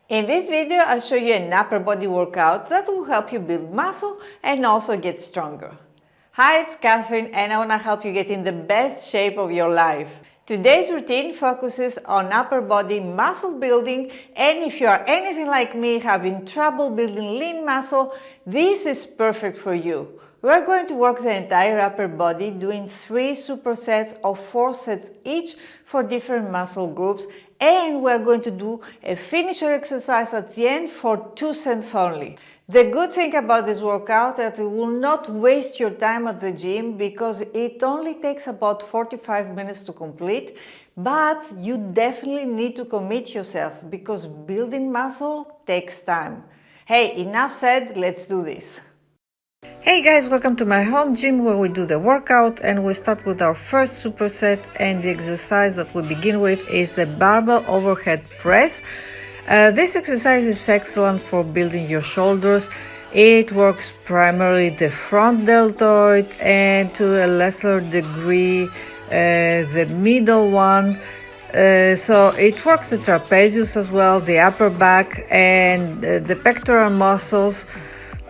In this video, I'll show you an upper body workout that will help you build muscle and also get stronger. Hi, it's Catherine and I want to help you get in the best shape of your life. Today's routine focuses on upper body muscle building, and if you are anything like me, having trouble building lean muscle, this is perfect for you. We're going to work the entire upper body doing 3 supersets of 4 sets each for different muscle groups, and we're going to do a finisher exercise at the end for 2 sets only. The good thing about this workout is that it will not waste your time at the gym because it only takes about 45 minutes to complete, but you definitely need to commit yourself because building muscle takes time. Hey, enough said, let's do this. Hey guys, welcome to my home gym where we do the workout, and we start with our first superset, and the exercise that we begin with is the barbell overhead press. This exercise is excellent for building your shoulders. It works primarily the front deltoid and to a lesser degree the middle one. So it works the trapezius as well, the upper back and the pectoral muscles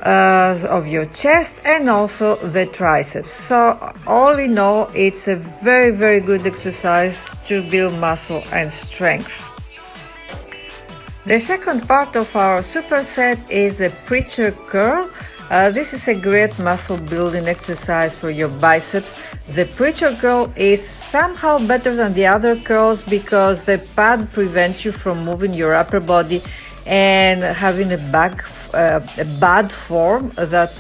of your chest, and also the triceps. So all in all, it's a very good exercise to build muscle and strength. The second part of our superset is the preacher curl. This is a great muscle building exercise for your biceps. The preacher curl is somehow better than the other curls because the pad prevents you from moving your upper body and having a bad form that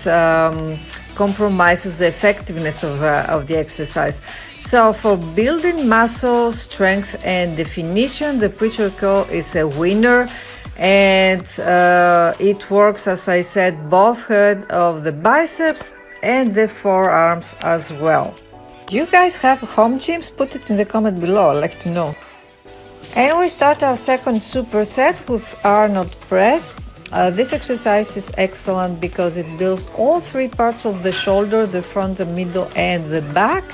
compromises the effectiveness of the exercise. So for building muscle strength and definition, the preacher curl is a winner, and it works, as I said, both head of the biceps and the forearms as well. Do you guys have home gyms? Put it in the comment below, I'd like to know. And we start our second superset with Arnold Press. This exercise is excellent because it builds all 3 parts of the shoulder, the front, the middle and the back,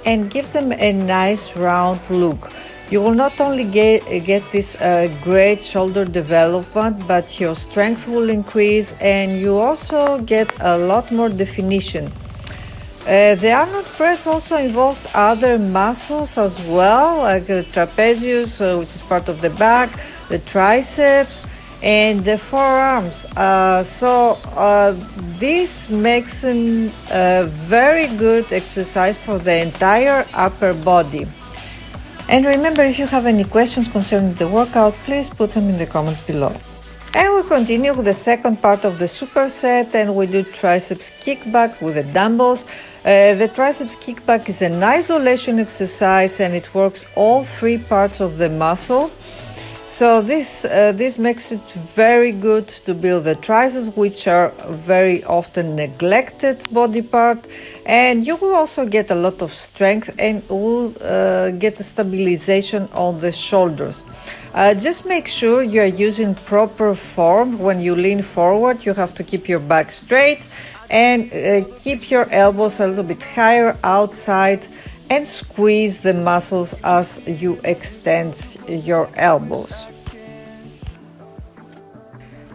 and gives them a nice round look. You will not only get this great shoulder development, but your strength will increase and you also get a lot more definition. The Arnold Press also involves other muscles as well, like the trapezius, which is part of the back, the triceps, and the forearms. This makes them a very good exercise for the entire upper body. And remember, if you have any questions concerning the workout, please put them in the comments below. And we continue with the second part of the superset, and we do triceps kickback with the dumbbells. The triceps kickback is an isolation exercise and it works all 3 parts of the muscle. So this makes it very good to build the triceps, which are very often neglected body part, and you will also get a lot of strength and will get a stabilization on the shoulders. Just make sure you are using proper form. When you lean forward, you have to keep your back straight and keep your elbows a little bit higher outside and squeeze the muscles as you extend your elbows.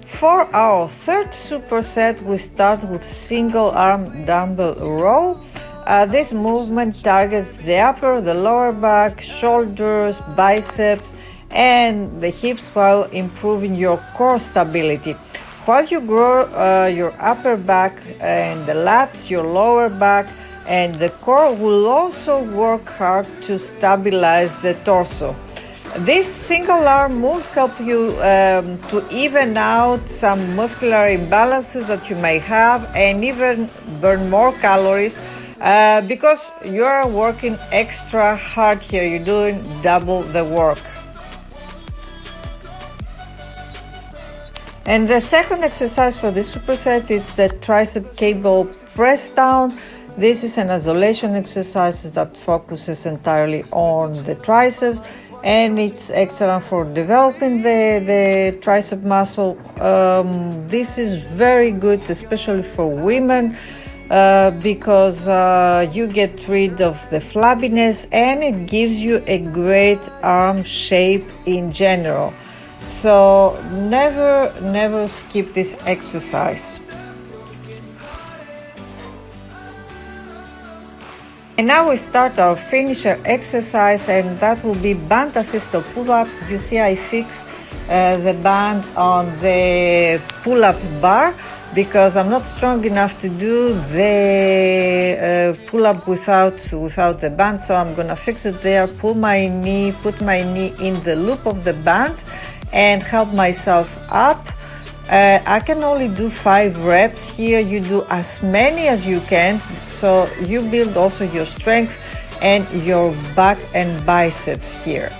For our third superset, we start with single arm dumbbell row. This movement targets the upper, the lower back, shoulders, biceps, and the hips while improving your core stability. While you grow your upper back and the lats, your lower back and the core will also work hard to stabilize the torso. These single arm moves help you to even out some muscular imbalances that you may have and even burn more calories because you are working extra hard here. You're doing double the work. And the second exercise for this superset is the tricep cable press down. This is an isolation exercise that focuses entirely on the triceps, and it's excellent for developing the tricep muscle. This is very good, especially for women, because you get rid of the flabbiness and it gives you a great arm shape in general. So never skip this exercise. And now we start our finisher exercise, and that will be band assisted pull-ups. You see I fix the band on the pull-up bar because I'm not strong enough to do the pull-up without the band, so I'm gonna fix it there, put my knee in the loop of the band and help myself up. I can only do 5 reps here. You do as many as you can, so you build also your strength and your back and biceps here.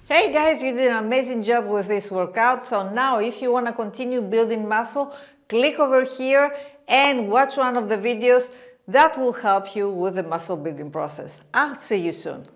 Hey guys, you did an amazing job with this workout. So now if you want to continue building muscle, click over here and watch one of the videos that will help you with the muscle building process. I'll see you soon.